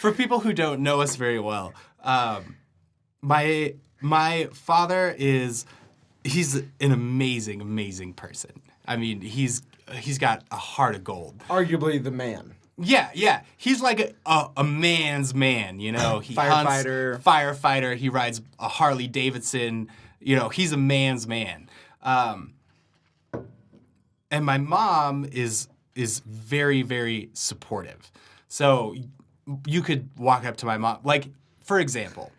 For people who don't know us very well, my father he's an amazing person. I mean, he's got a heart of gold. Arguably the man. Yeah. He's like a man's man, you know. He firefighter. He rides a Harley Davidson. You know, he's a man's man. And my mom is very, very supportive. So you could walk up to my mom. Like, for example,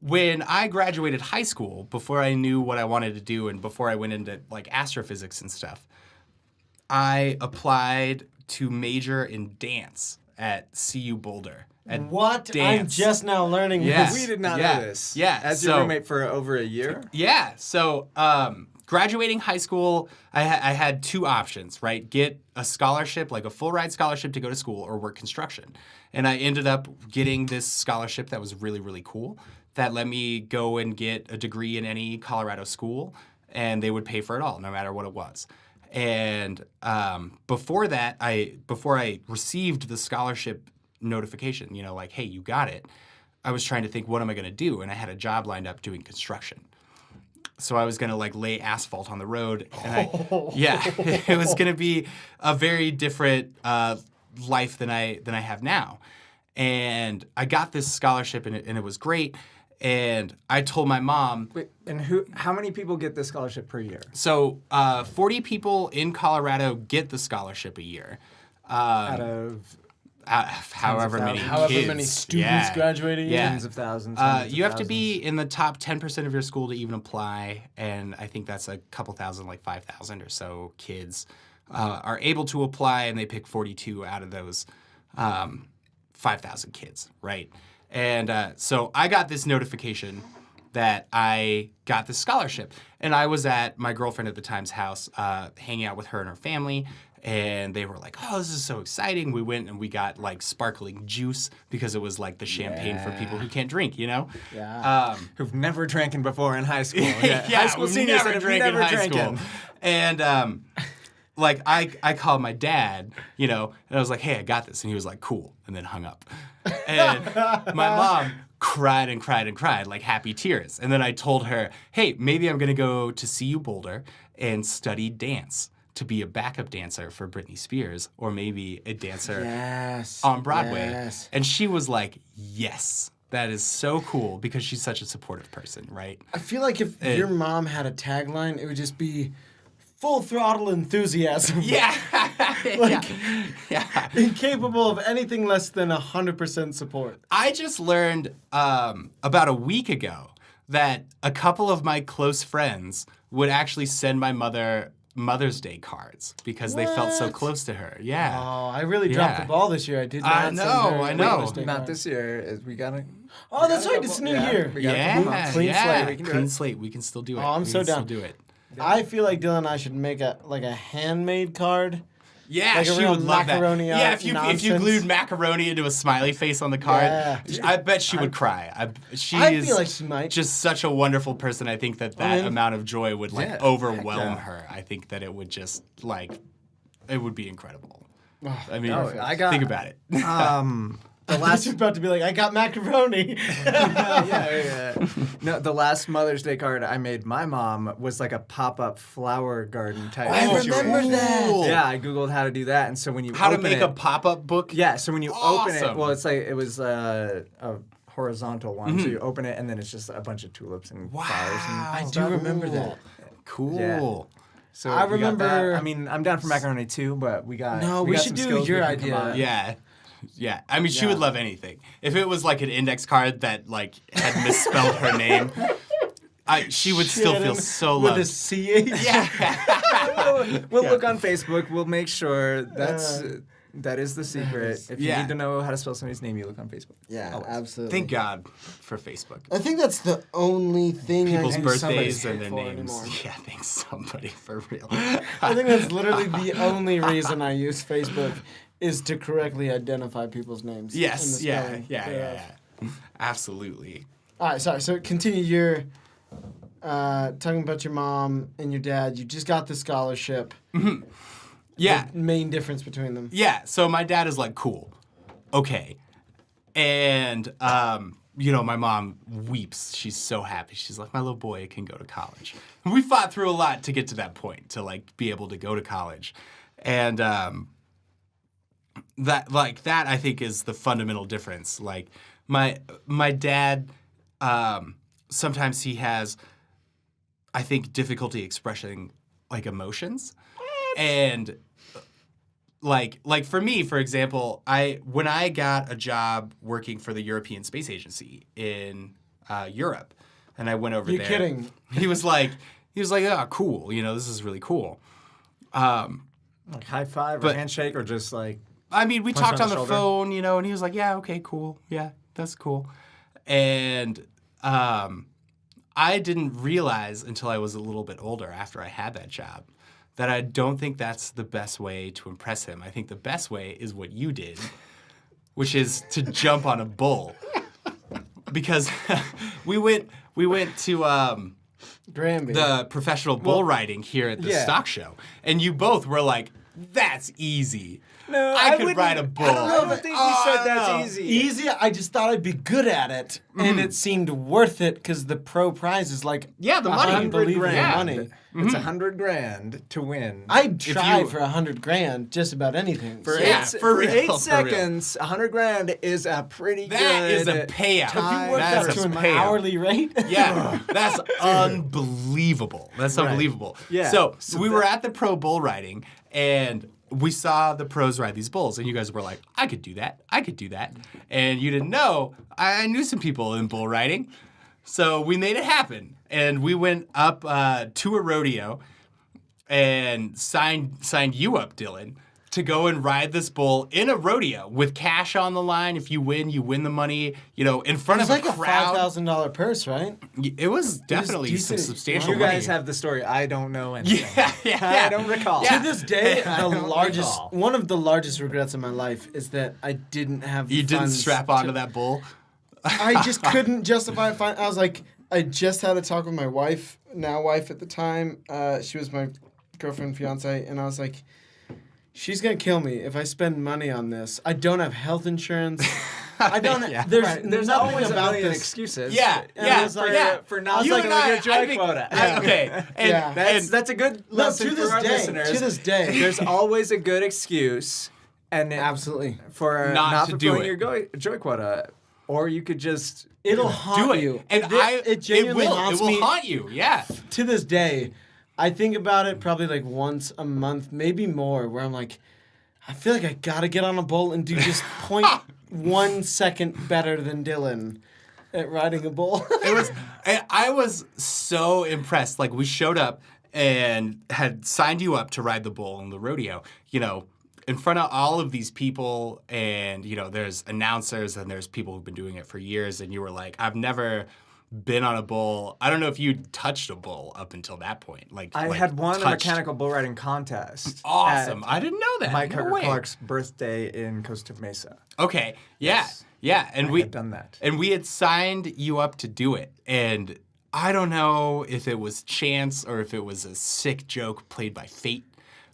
when I graduated high school, before I knew what I wanted to do and before I went into, like, astrophysics and stuff, I applied to major in dance at CU Boulder. What? Dance. I'm just now learning Yes. this. We did not know this. Yeah. As your roommate for over a year? Yeah. So graduating high school, I had two options, right? Get a scholarship, like a full ride scholarship to go to school, or work construction. And I ended up getting this scholarship that was really, really cool that let me go and get a degree in any Colorado school, and they would pay for it all, no matter what it was. And before I received the scholarship notification, you know, like, hey, you got it, I was trying to think, what am I going to do? And I had a job lined up doing construction. So I was going to, like, lay asphalt on the road. And it was going to be a very different life than I have now. And I got this scholarship, and it was great. And I told my mom. Wait, and how many people get this scholarship per year? So 40 people in Colorado get the scholarship a year. Out of however many students graduating. Yeah. Tens of thousands. You have to be in the top 10% of your school to even apply, and I think that's a couple thousand, like 5,000 or so kids are able to apply, and they pick 42 out of those 5,000 kids, right? And so I got this notification that I got this scholarship, and I was at my girlfriend at the time's house hanging out with her and her family. And they were like, oh, this is so exciting. We went and we got, like, sparkling juice because it was, like, the champagne for people who can't drink, you know? Yeah. Who've never drank before in high school. Yeah, High school seniors that have never drank. And, like, I called my dad, you know, and I was like, hey, I got this. And he was like, cool, and then hung up. And my mom cried and cried and cried, like happy tears. And then I told her, hey, maybe I'm going to go to CU Boulder and study dance, to be a backup dancer for Britney Spears, or maybe a dancer on Broadway. Yes. And she was like, yes, that is so cool, because she's such a supportive person, right? I feel like if your mom had a tagline, it would just be full throttle enthusiasm. Yeah. Yeah. Incapable of anything less than 100% support. I just learned about a week ago that a couple of my close friends would actually send my mother Mother's Day cards because they felt so close to her. Yeah. Oh, I really dropped the ball this year. I did not I know. Not this year. We got to... Oh, that's right. It's new year. Clean slate. We can clean slate. We can still do it. Oh, I'm so down. Do it. I feel like Dylan and I should make a handmade card. Yeah, like she would love that. Yeah, if you glued macaroni into a smiley face on the card, I bet she would cry. I feel like she might. Just such a wonderful person. I think that amount of joy would overwhelm her. I think that it would just it would be incrable. I mean, think about it. The last you're about to be like, I got macaroni. No, the last Mother's Day card I made my mom was like a pop-up flower garden type. I remember that. Yeah, I googled how to do that, and so when you how to make a pop-up book. Yeah, so when you open it, well, it's like it was a horizontal one, so you open it, and then it's just a bunch of tulips and flowers. And I do remember that. Cool. Yeah. So I remember. I mean, I'm down for macaroni too, but we got. No, we should do your idea. Yeah. Yeah, I mean, she would love anything. If it was like an index card that like had misspelled her name, she would still feel so loved. With a CH? Yeah. We'll look on Facebook. We'll make sure that is the secret. If you need to know how to spell somebody's name, you look on Facebook. Yeah, always. absolutely. Thank God for Facebook. I think that's the only thing People's I birthdays and their names. Anymore. Yeah, thanks somebody for real. I think that's literally the only reason I use Facebook. Is to correctly identify people's names. Yes, yeah. Absolutely. All right, sorry. So continue. You're talking about your mom and your dad. You just got the scholarship. Mm-hmm. Yeah. The main difference between them. Yeah, so my dad is like, cool. Okay. And my mom weeps. She's so happy. She's like, my little boy can go to college. And we fought through a lot to get to that point, to like be able to go to college. And that I think is the fundamental difference. Like my dad, sometimes he has, I think, difficulty expressing like emotions. And like for me, for example, when I got a job working for the European Space Agency in Europe, and I went over there. You're kidding. He was like, oh, cool. This is really cool. Like high five or handshake or just like. I mean, we talked on the shoulder? phone, and he was like, yeah, okay, cool. Yeah, that's cool. And I didn't realize until I was a little bit older after I had that job that I don't think that's the best way to impress him. I think the best way is what you did, which is to jump on a bull. Because we went to Granby. the professional bull riding here at the stock show, and you both were like, that's easy. No, I could ride a bull. I don't think you said that's easy. Easy. I just thought I'd be good at it, and it seemed worth it because the pro prize is like the money. unbelievable money. It's $100,000 to win. I'd try for $100,000 just about anything. For Yeah, eight, for for real, 8 for seconds, $100,000 is a pretty good. That is a payout. time. If you work That's that a to an payout. hourly rate. Yeah, that's unbelievable. That's unbelievable. Yeah. So we were at the pro bull riding, and we saw the pros ride these bulls, and you guys were like, I could do that. I could do that. And you didn't know, I knew some people in bull riding. So we made it happen. And we went up to a rodeo and signed you up, Dylan, to go and ride this bull in a rodeo with cash on the line. If you win the money, in front It's of like a a crowd. $5,000 purse, right? It was definitely some decent. substantial You money. guys have the story. I don't know anything. Yeah. I don't recall. Yeah. To this day, recall. one of the largest regrets in my life is that I didn't have. You didn't funds strap onto that bull? I just couldn't justify it. I was like, I just had a talk with my wife, now wife at the time. She was my girlfriend, fiance, and I was like, she's gonna kill me if I spend money on this. I don't have health insurance. I don't. Yeah. There's There's nothing always a about million this. excuses. Yeah, And yeah, I was like, yeah. for not You taking and your joy I think- quota. Okay, and, Yeah. That's a good No, lesson to for this our day. listeners. To this day. There's always a good excuse, and Absolutely. for Not to do fulfilling it. your joy quota, or you could just It'll do haunt it. you. And it genuinely haunts it will me. haunt you. Yeah. To this day, I think about it probably like once a month, maybe more, where I'm like, I feel like I gotta get on a bull and do just 0.1 second better than Dylan at riding a bull. I was so impressed. Like, we showed up and had signed you up to ride the bull in the rodeo, in front of all of these people, and, there's announcers and there's people who've been doing it for years, and you were like, I've never been on a bull. I don't know if you touched a bull up until that point. I had won a mechanical bull riding contest. Awesome. At I didn't know that. Mike No Hooker way. Clark's birthday in Costa Mesa. Okay. Yeah. Yes. Yeah. And We had done that. And we had signed you up to do it. And I don't know if it was chance or if it was a sick joke played by fate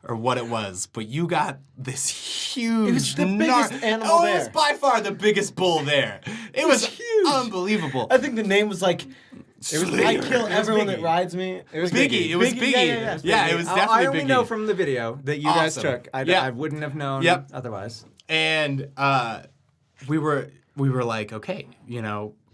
or what it was, but you got this huge... It was the biggest animal It was there. by far the biggest bull there. It was huge. unbelievable. I think the name was like, Slayer. I kill everyone that Biggie. rides me. It was Biggie. It was Biggie. Yeah, it was I definitely only Biggie. know from the video that you guys Awesome. took. I Yeah. wouldn't have known Yep. otherwise. And we were like, okay,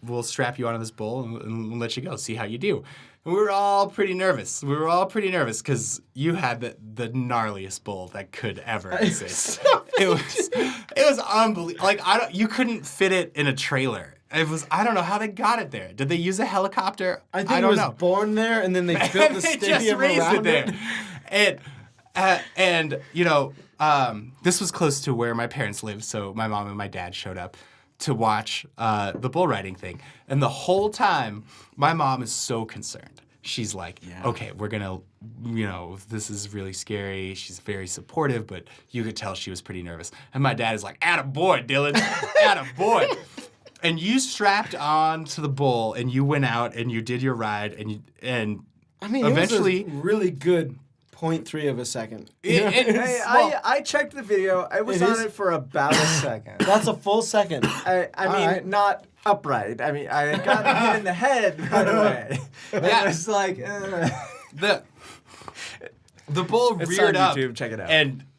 we'll strap you onto this bull and let you go, see how you do. And we were all pretty nervous. Because you had the gnarliest bull that could ever exist. It was unbelievable. Like, you couldn't fit it in a trailer. I don't know how they got it there. Did they use a helicopter? I think it don't was know. born there, and then they built the They just stadium raised around it there. And this was close to where my parents lived, so my mom and my dad showed up to watch the bull riding thing. And the whole time, my mom is so concerned. She's like, okay, we're going to, this is really scary. She's very supportive, but you could tell she was pretty nervous. And my dad is like, attaboy, Dylan, attaboy. And you strapped on to the bull, and you went out, and you did your ride, and I mean, eventually, it was a really good 0.3 of a second. I checked the video. I was on it for about a second. That's a full second. I mean, not upright. I mean, I got hit in the head right away. Yeah. It's like... The bull It's reared on up YouTube, check it out.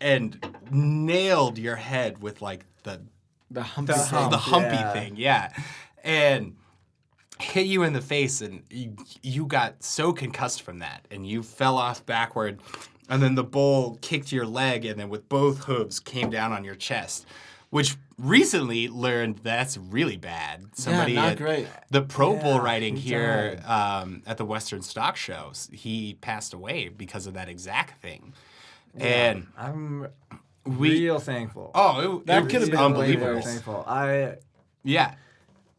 and nailed your head with like The humpy the humpy yeah. thing, yeah, and hit you in the face, and you got so concussed from that, and you fell off backward, and then the bull kicked your leg, and then with both hooves came down on your chest, which recently learned that's really bad. Somebody not at great. the Pro Bull riding he here at the Western Stock Shows, he passed away because of that exact thing, and I'm real thankful. That could have been unbelievable. Very thankful. Yeah.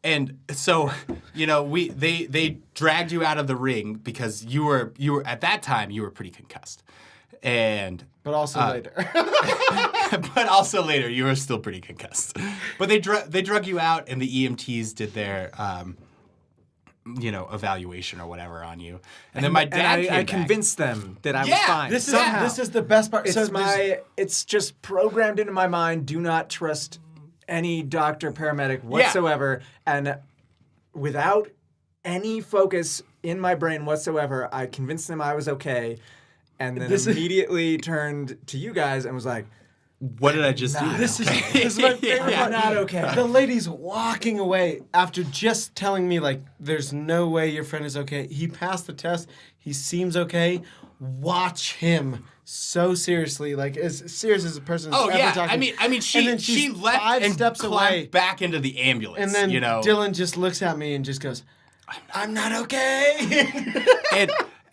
And so, they dragged you out of the ring because you were at that time you were pretty concussed. And But also later. but also later you were still pretty concussed. But they drug you out, and the EMTs did their evaluation or whatever on you. And then my dad came I back. convinced them that I was Yeah, fine. This is the best part. It's just programmed into my mind. Do not trust any doctor, paramedic whatsoever. And without any focus in my brain whatsoever, I convinced them I was okay. And then immediately turned to you guys and was like, What did I just do? This is my favorite part. Not okay. The lady's walking away after just telling me, like, there's no way your friend is okay. He passed the test. He seems okay. Watch him so seriously, like as serious as a person is ever talking. I mean, she left 5 and steps climbed away, back into the ambulance. and then Dylan just looks at me and just goes, "I'm not okay."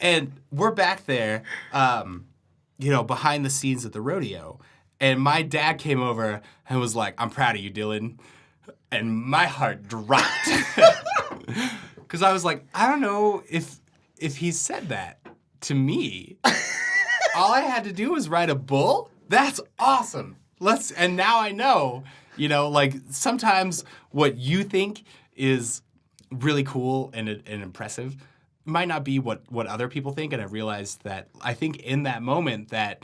and we're back there, behind the scenes at the rodeo. And my dad came over and was like, "I'm proud of you, Dylan." And my heart dropped. Because I was like, I don't know if he said that to me. All I had to do was ride a bull? That's awesome. And now I know, sometimes what you think is really cool and impressive might not be what other people think. And I realized that I think in that moment that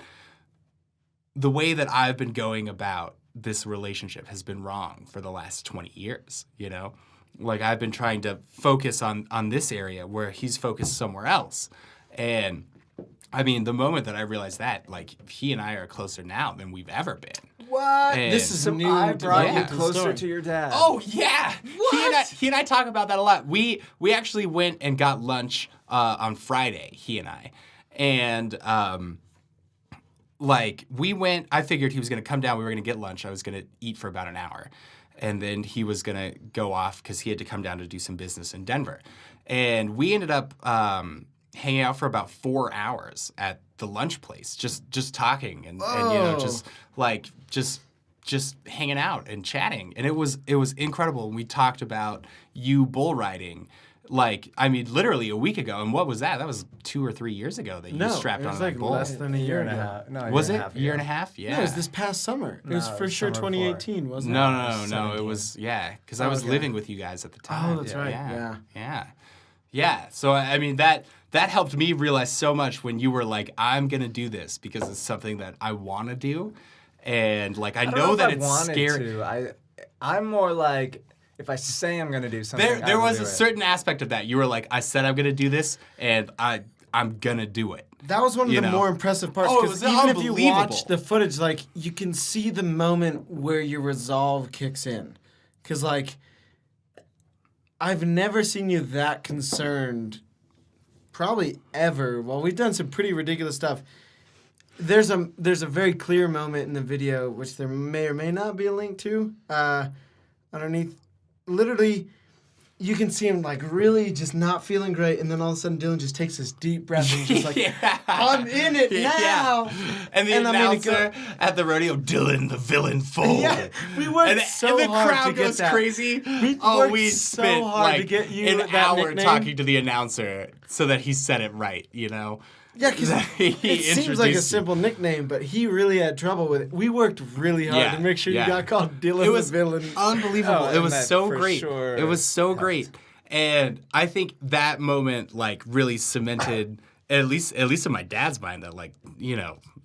the way that I've been going about this relationship has been wrong for the last 20 years, Like I've been trying to focus on this area where he's focused somewhere else. And I mean, the moment that I realized that, like, he and I are closer now than we've ever been. What? And This is new. I brought you to the closer story. to your dad. Oh yeah, he and I talk about that a lot. We actually went and got lunch on Friday. He and I, and we went. I figured he was gonna come down. We were gonna get lunch. I was gonna eat for about an hour, and then he was gonna go off because he had to come down to do some business in Denver, and we ended up hanging out for about 4 hours at the lunch place, just talking and just hanging out and chatting, and it was incredible. And we talked about you bull riding, literally a week ago. And what was that? That was 2 or 3 years ago that you strapped on that bull. less than a year and a ago. half. No, Was it a year and a half? Yeah. No, it was this past summer. It was No, for sure summer 2018, wasn't it? No. It was because I was okay. living with you guys at the time. Oh, that's right. Yeah. So I mean that helped me realize so much when you were like, I'm gonna do this because it's something that I want to do, and I know that it's scary. I'm more like, if I say I'm gonna do something, There was a certain aspect of that. You were like, I said I'm gonna do this, and I'm gonna do it. That was one of the more impressive parts. Oh, it because was even if you unbelievable. watch the footage, you can see the moment where your resolve kicks in. Because, I've never seen you that concerned, probably ever. Well, we've done some pretty ridiculous stuff. There's a very clear moment in the video, which there may or may not be a link to, underneath. Literally, you can see him really just not feeling great, and then all of a sudden Dylan just takes this deep breath and he's just I'm in it now. And the announcer at the rodeo, Dylan the villain fool. Yeah, we worked so and the hard crowd to get goes that. crazy. We spent so hard to get you an that hour nickname. talking to the announcer so that he said it right, Yeah, because it seems like a simple nickname, but he really had trouble with it. We worked really hard to make sure you got called Dylan the villain. Unbelievable. Oh, it was so great. Sure it was so great. And I think that moment really cemented at least in my dad's mind, that like,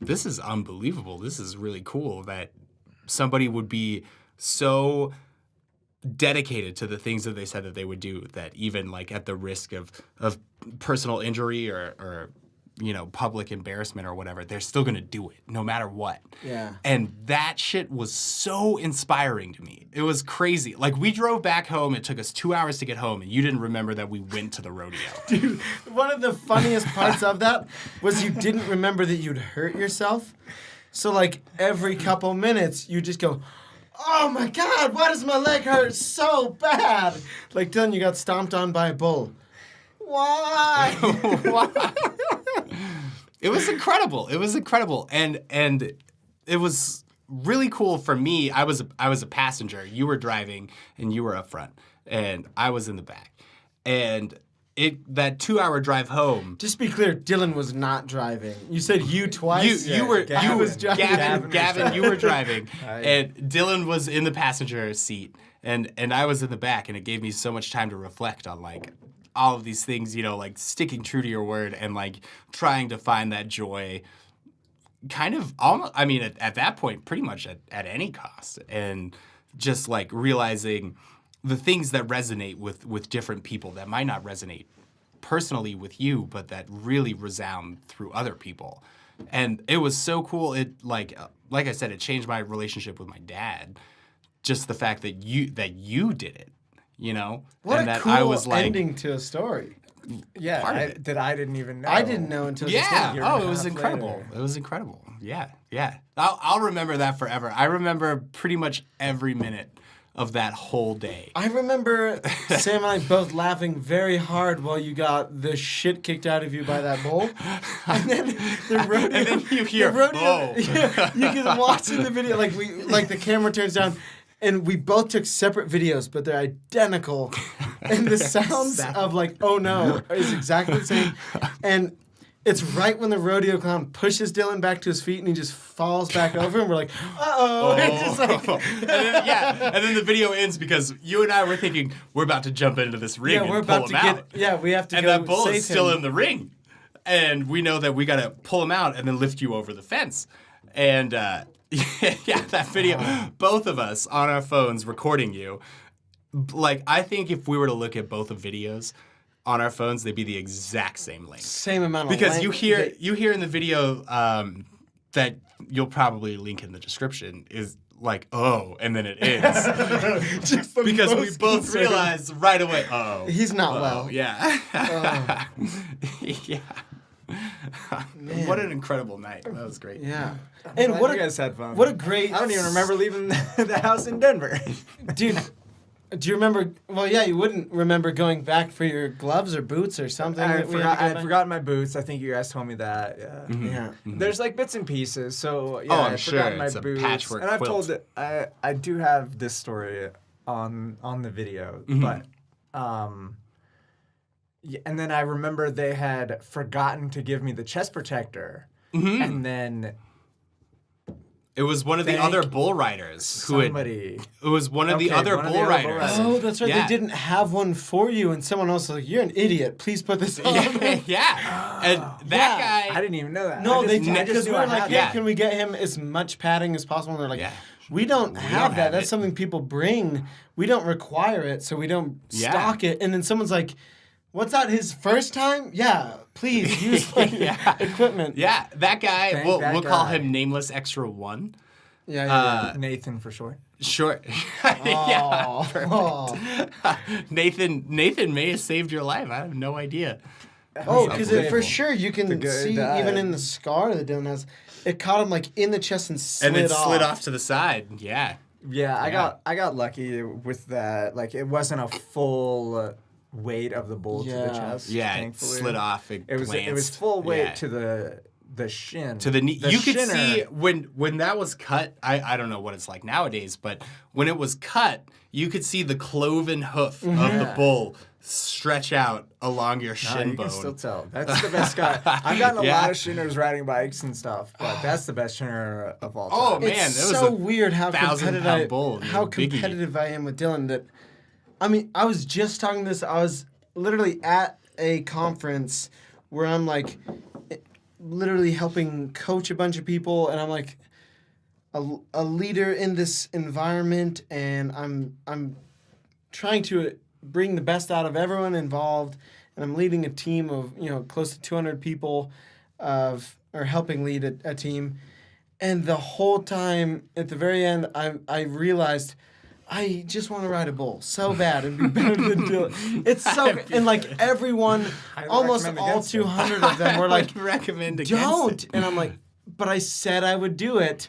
this is unbelievable. This is really cool that somebody would be so dedicated to the things that they said that they would do, that even like at the risk of personal injury or public embarrassment or whatever, they're still going to do it no matter what. Yeah. And that shit was so inspiring to me. It was crazy. Like, we drove back home. It took us 2 hours to get home, and you didn't remember that we went to the rodeo. Dude, one of the funniest parts of that was you didn't remember that you'd hurt yourself. So, like, every couple minutes, you just go, oh my God, why does my leg hurt so bad? Like, Dylan, you got stomped on by a bull. Why? Why? It was incredible. It was incredible. And it was really cool for me. I was a passenger. You were driving and you were up front, and I was in the back. And that 2-hour drive home. Just be clear, Dylan was not driving. You said you twice. You were Gavin was driving. Gavin, you were driving, and Dylan was in the passenger seat, and I was in the back, and it gave me so much time to reflect on like all of these things, like sticking true to your word and like trying to find that joy, kind of almost. I mean, at that point, pretty much at any cost, and just like realizing the things that resonate with different people that might not resonate personally with you, but that really resound through other people. And it was so cool. It like I said, it changed my relationship with my dad. Just the fact that you did it, What and a that cool I was like, ending to a story. Yeah, that I didn't even know. I didn't know until just yeah. now. Oh, it was incredible. It was incredible. Yeah. I'll remember that forever. I remember pretty much every minute of that whole day. I remember Sam and I both laughing very hard while you got the shit kicked out of you by that bull. And then the rodeo. And then you hear, the rodeo, "Oh." yeah, you can watch in the video, like the camera turns down, and we both took separate videos, but they're identical. And the sounds of like, oh no, is exactly the same. And it's right when the rodeo clown pushes Dylan back to his feet and he just falls back over, and we're like, uh-oh. It's just like and then the video ends because you and I were thinking, we're about to jump into this ring and we're about pull to him out. we have to And go that bull save is still him. in the ring. And we know that we got to pull him out and then lift you over the fence. And that video, both of us on our phones recording you. Like, I think if we were to look at both the videos on our phones, they'd be the exact same length. Same amount of Because length. you hear in the video that you'll probably link in the description is like, oh, and then it ends. Just the Because we most both concerned. realized right away, uh-oh. He's not Uh-oh. well. Yeah. Yeah. Man. What an incredible night. That was great. Yeah. And And what you a, guys had fun. what a great... I don't even remember leaving the house in Denver. Dude, do you remember... Well, yeah, you wouldn't remember going back for your gloves or boots or something. I that we had to go had back? forgotten my boots. I think you guys told me that. Yeah. Mm-hmm. Yeah. There's like bits and pieces. So yeah, I'm I've sure. forgotten my It's a boots. patchwork and I've quilt. told it. I do have this story on the video, but yeah, and then I remember they had forgotten to give me the chest protector, and then It was one of the other bull riders who somebody. It was one of the Okay, other one of bull the other bull riders. riders. Oh, that's right. Yeah. They didn't have one for you, and someone else was like, "You're an idiot. Please put this on." Yeah. And that I guy. didn't even know that. No, I they just- did I just because we knew were I like, had "Yeah, it. can we get him as much padding as possible?" And they're like, Yeah. "We don't have that. have That's it." something people bring. We don't require it, so we don't Yeah. stock it." And then someone's like, "What's that? His first time? Yeah, please use like, Yeah. equipment." Yeah, that guy. Thank We'll that call guy. him Nameless Extra One. Yeah. Nathan for short. Sure. Yeah. Oh, Nathan may have saved your life. I have no idea. oh, because for Unbelievable. sure you can guy see died. even in the scar that Dylan has, it caught him like in the chest and slid And then off. slid off to the side. Yeah. Yeah, I got lucky with that. Like it wasn't a full weight of the bull to Yeah. the chest. Yeah, it thankfully. slid off. It It was glanced. full weight Yeah. to the shin. To the knee. The You could shinner. see when that was cut. I don't know what it's like nowadays, but when it was cut, you could see the cloven hoof of the bull stretch out along your No, shin you bone. can still tell. That's the best guy. I've gotten a Yeah. lot of shinners riding bikes and stuff, but that's the best shinner of all time. Oh, man. It's it was so a weird how 1,000-pound bull. and how a biggie. competitive I am with Dylan. That, I mean, I was just talking this. I was literally at a conference where I'm like literally helping coach a bunch of people, and I'm like a leader in this environment, and I'm trying to bring the best out of everyone involved, and I'm leading a team of close to 200 people, or helping lead a team, and the whole time at the very end, I realized I just want to ride a bull so bad and be better than Dylan. It's so and like everyone, almost all 200 of them were like, recommend don't, and I'm like, but I said I would do it,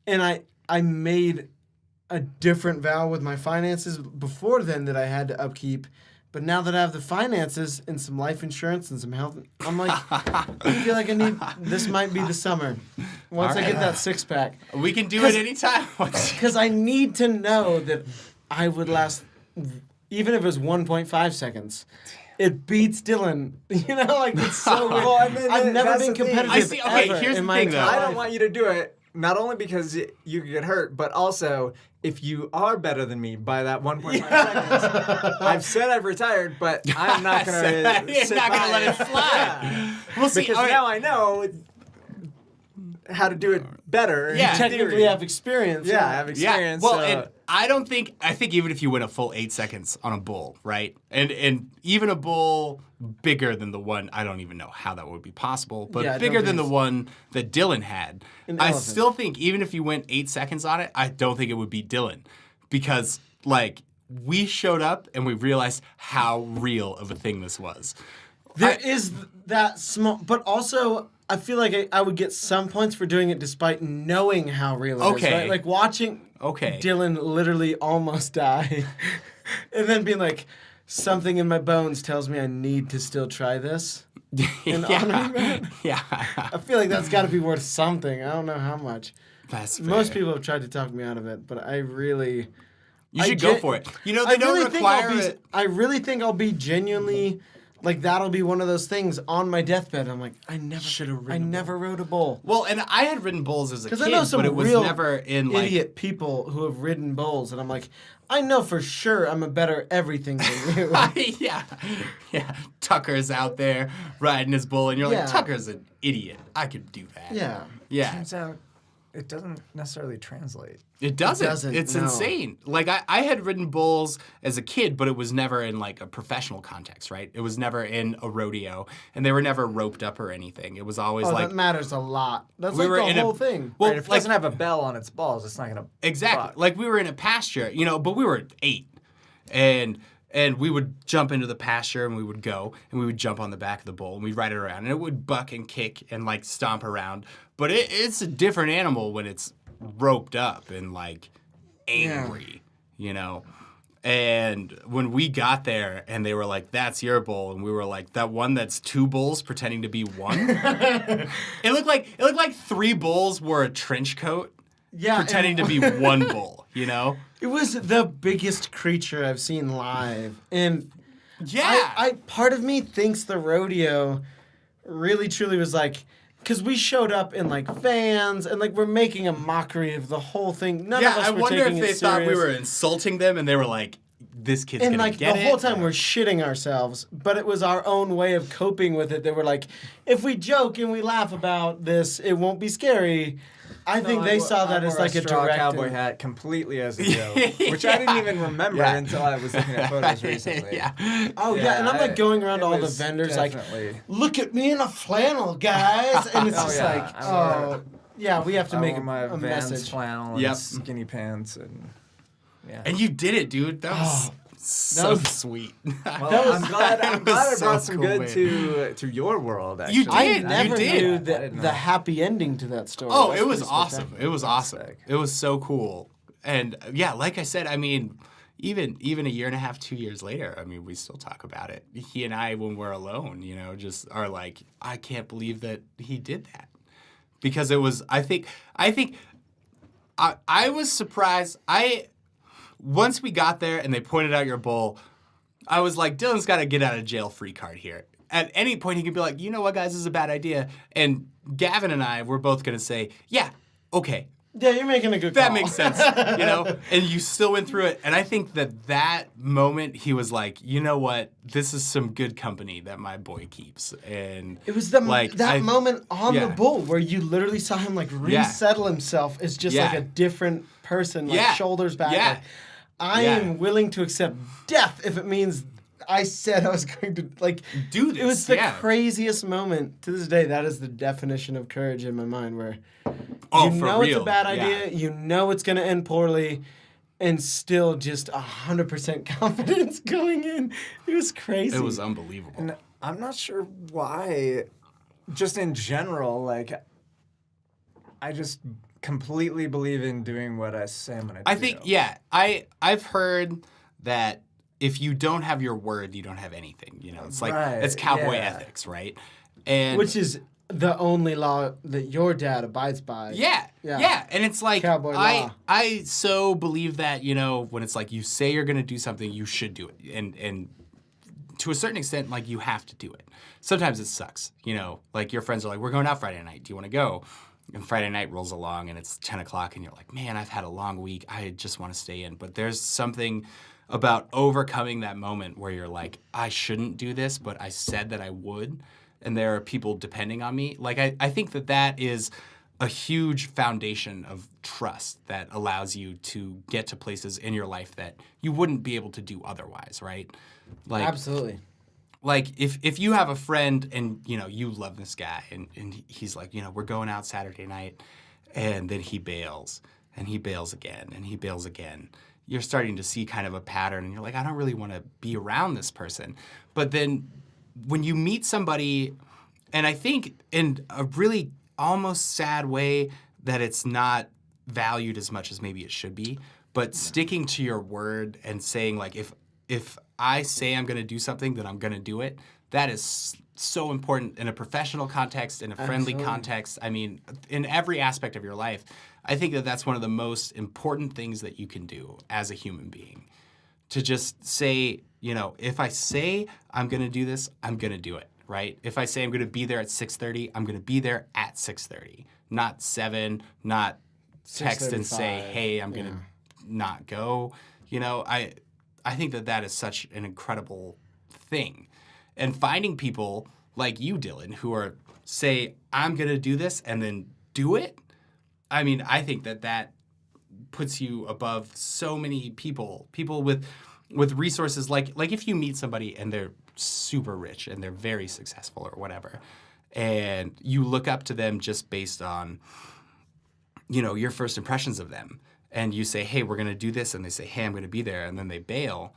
and I made a different vow with my finances before then that I had to upkeep. But now that I have the finances and some life insurance and some health, I'm like, I feel like this might be the summer. Once I get that six-pack. We can do it anytime. Because I need to know that I would last, even if it was 1.5 seconds. It beats Dylan. It's so weird. Well, I mean, I've never that's been the thing. competitive I see. Okay, ever here's in the my thing, though. entire I don't life. want you to do it, not only because you could get hurt, but also if you are better than me by that 1.5 seconds. I've said I've retired, but I'm not going to You're not gonna let it slide. We'll see. Because All right. now I know how to do it better. Yeah. in Technically theory. have experience. Yeah, I have experience. Yeah. Well, so- and I think even if you win a full 8 seconds on a bull, right? And even a bull bigger than the one, I don't even know how that would be possible, but Yeah, I don't bigger think than the it's- one that Dylan had. An I elephant. still think even if you went 8 seconds on it, I don't think it would be Dylan. Because like we showed up and we realized how real of a thing this was. There is that small, but also I feel like I would get some points for doing it despite knowing how real it is. Okay. Right? Like watching Dylan literally almost die, and then being like, something in my bones tells me I need to still try this. And honoring that. Yeah. I feel like that's got to be worth something. I don't know how much. That's fair. Most people have tried to talk me out of it, but I really. You should go for it. You know, they don't require it. I really think I'll be genuinely, like, that'll be one of those things on my deathbed. I'm like, I never rode a bull. Well, and I had ridden bulls as a kid, Because I know some but it was real never in like idiot people who have ridden bulls, and I'm like, I know for sure I'm a better everything than you. yeah. Tucker's out there riding his bull, and you're Yeah. like, Tucker's an idiot. I could do that. Yeah. Turns out it doesn't necessarily translate. It doesn't. doesn't, It's no. insane. Like I had ridden bulls as a kid, but it was never in like a professional context, right? It was never in a rodeo, and they were never roped up or anything. It was always Oh, like that matters a lot. That's we were like in the a- whole thing. well, Right, if it like doesn't have a bell on its balls, it's not going to. exactly. buck. Like we were in a pasture, but we were 8, and we would jump into the pasture and we would go and we would jump on the back of the bull and we'd ride it around and it would buck and kick and like stomp around. But it's a different animal when it's roped up and like angry, And when we got there and they were like, "That's your bull," and we were like, "That one that's 2 bulls pretending to be one." It looked like 3 bulls wore a trench coat. Yeah, Pretending to be one bull, It was the biggest creature I've seen live, and Yeah. I part of me thinks the rodeo really truly was like, because we showed up in like vans and like we're making a mockery of the whole thing. None of us I were wonder taking if they it thought we serious. were insulting them and they were like, this kid's And gonna like get the it. whole time we're shitting ourselves, but it was our own way of coping with it. They were like, if we joke and we laugh about this, it won't be scary. I think they saw that as like a straw direct cowboy hat completely as a joke, which I didn't even remember until I was looking at photos recently. yeah. Oh yeah, and I'm like going around to all the was vendors like, definitely- look at me in a flannel, guys, and it's Oh, just yeah. like, I wore- yeah, we have to I make wore my a Vans message. flannel Yep. and skinny pants and yeah. And you did it, dude. That was so was- sweet. Well, I'm glad I was brought so some cool, good man. to your world. Actually, You I did, you never did. knew I the, didn't the know. happy ending to that story. Oh, That's it was pretty awesome. spectacular. It was awesome. Sick. It was so cool. And yeah, like I said, I mean, even a year and a half, 2 years later, I mean, we still talk about it. He and I, when we're alone, just are like, I can't believe that he did that. Because it was, I think I was surprised. Once we got there and they pointed out your bull, I was like, Dylan's got to get out of jail free card here. At any point, he could be like, you know what, guys, this is a bad idea. And Gavin and I were both going to say, yeah, okay, Yeah, you're making a good call. That makes sense, and you still went through it. And I think that moment, he was like, you know what? This is some good company that my boy keeps. And it was that moment on the bull where you literally saw him like resettle himself as just like a different person, like shoulders back. Yeah. Like, I am willing to accept death if it means I said I was going to like do this. It was the craziest moment. To this day, that is the definition of courage in my mind, where you know it's a bad idea, you know it's going to end poorly, and still just 100% confidence going in. It was crazy. It was unbelievable. And I'm not sure why, just in general, like, I just completely believe in doing what I say I'm going to do. I think, I've heard that if you don't have your word, you don't have anything. It's like, it's cowboy ethics, right? And which is the only law that your dad abides by. Yeah. And it's like, cowboy law. I so believe that, when it's like you say you're going to do something, you should do it. And to a certain extent, like, you have to do it. Sometimes it sucks, like your friends are like, we're going out Friday night. Do you want to go? And Friday night rolls along and it's 10 o'clock and you're like, man, I've had a long week. I just want to stay in. But there's something about overcoming that moment where you're like, I shouldn't do this, but I said that I would. And there are people depending on me. Like, I think that is a huge foundation of trust that allows you to get to places in your life that you wouldn't be able to do otherwise, right? Like, absolutely. Like, if you have a friend and, you love this guy and he's like, we're going out Saturday night, and then he bails, and he bails again, and he bails again. You're starting to see kind of a pattern, and you're like, I don't really want to be around this person. But then when you meet somebody, and I think in a really almost sad way that it's not valued as much as maybe it should be, but sticking to your word and saying, like, if I say I'm going to do something, then I'm going to do it, that is so important in a professional context, in a friendly context. I mean, in every aspect of your life. I think that's one of the most important things that you can do as a human being. To just say, if I say I'm going to do this, I'm going to do it, right? If I say I'm going to be there at 6:30, I'm going to be there at 6:30. Not 7, not text and say, hey, I'm going to not go. I think that is such an incredible thing. And finding people like you, Dylan, who say, I'm going to do this, and then do it. I mean, I think that puts you above so many people with resources. Like if you meet somebody and they're super rich and they're very successful or whatever, and you look up to them just based on, your first impressions of them, and you say, hey, we're going to do this, and they say, hey, I'm going to be there, and then they bail.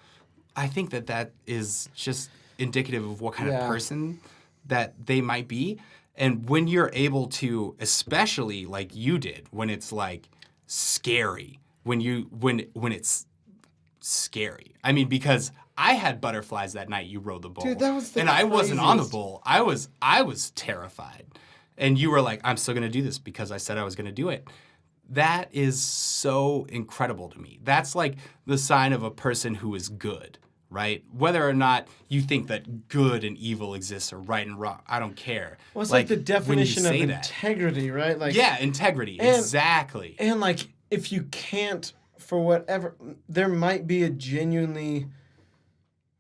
I think that is just indicative of what kind of person that they might be. And when you're able to, especially like you did, when it's like scary, when it's scary. I mean, because I had butterflies that night you rode the bull. Dude, that was the and I wasn't on the craziest. bull. I was terrified. And you were like, I'm still going to do this because I said I was going to do it. That is so incredible to me. That's like the sign of a person who is good, right? Whether or not you think that good and evil exists or right and wrong, I don't care. Well, it's like the when you definition of say that. integrity, right? Like, Yeah, integrity, exactly. And like, if you can't, for whatever, there might be a genuinely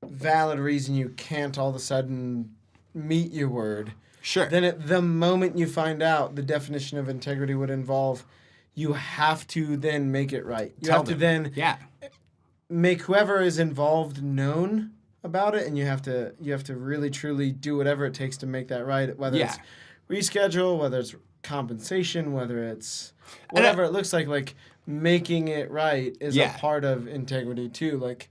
valid reason you can't all of a sudden meet your word. Sure. Then at the moment you find out, the definition of integrity would involve you have to then make it right. You have to then make whoever is involved known about it, and you have to really truly do whatever it takes to make that right. Whether it's reschedule, whether it's compensation, whether it's whatever it looks like making it right is a part of integrity too. Like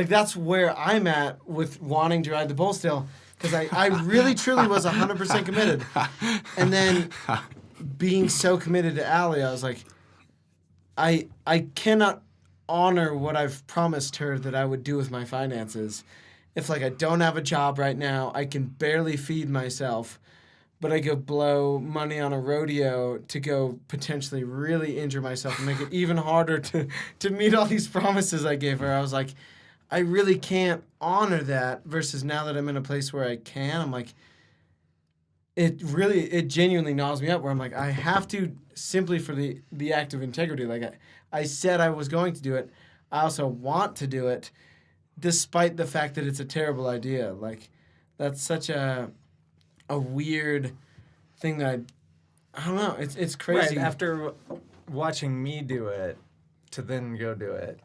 that's where I'm at with wanting to ride the bull still, because I really truly was 100% committed, and then being so committed to Allie, I was like, I cannot honor what I've promised her that I would do with my finances. If I don't have a job right now, I can barely feed myself, but I go blow money on a rodeo to go potentially really injure myself and make it even harder to meet all these promises I gave her. I was like, I really can't honor that, versus now that I'm in a place where I can, I'm like, it genuinely gnaws me up where I'm like, I have to simply for the act of integrity. Like I said I was going to do it. I also want to do it despite the fact that it's a terrible idea. Like that's such a weird thing that I don't know. It's crazy. Right, after watching me do it to then go do it.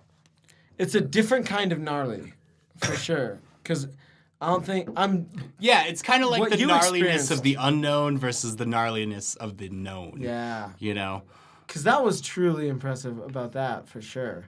It's a different kind of gnarly, for sure. Because I don't think Yeah, it's kind of like What the you gnarliness experienced. of the unknown versus the gnarliness of the known. Yeah. You know? Because that was truly impressive about that, for sure.